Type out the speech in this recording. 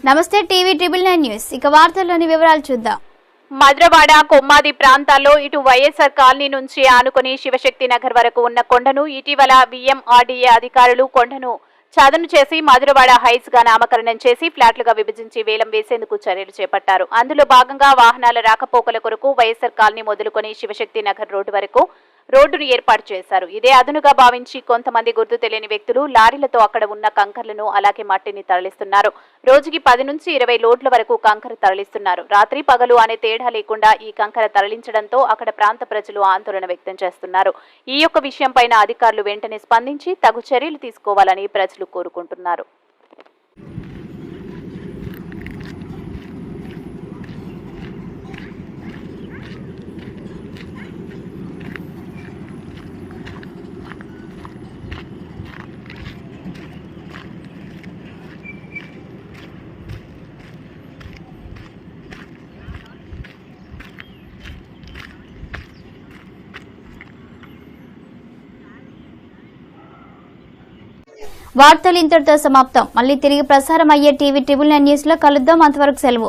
నమస్తే TV triple 9 news ఇక వార్తల్లోని వివరాలు చూద్దాం. మద్రవాడ కొమ్మాది ప్రాంతాల్లో ఇటు వైఎస్ఆర్ కాలనీ నుంచి ఆనుకుని శివశక్తి నగర్ వరకు ఉన్న కొండను ఇటీవల విఎంఆర్డీఏ అధికారులు కొండను చదును చేసి మధురవాడ హైట్స్ గా నామకరణం చేసి ఫ్లాట్లుగా విభజించి వేలం వేసేందుకు చర్యలు చేపట్టారు. అందులో భాగంగా వాహనాల రాకపోకల కొరకు వైఎస్ఆర్ కాలనీ మొదలుకొని శివశక్తి నగర్ రోడ్డు వరకు రోడ్డును ఏర్పాటు చేశారు. ఇదే అదునుగా భావించి కొంతమంది గుర్తు తెలియని వ్యక్తులు లారీలతో అక్కడ ఉన్న కంకర్లను అలాగే మట్టిని తరలిస్తున్నారు. రోజుకి 10 నుంచి 20 లోడ్ల వరకు కంకర తరలిస్తున్నారు. రాత్రి పగలు అనే తేడా లేకుండా ఈ కంకర తరలించడంతో అక్కడ ప్రాంత ప్రజలు ఆందోళన వ్యక్తం చేస్తున్నారు. ఈ యొక్క విషయంపైన అధికారులు వెంటనే స్పందించి తగు చర్యలు తీసుకోవాలని ప్రజలు కోరుకుంటున్నారు. వార్తలు ఇంతటితో సమాప్తం. మళ్ళీ తిరిగి ప్రసారం అయ్యే టీవీ ట్రిబుల్ 9 న్యూస్ లో కలుద్దాం. అంతవరకు సెలవు.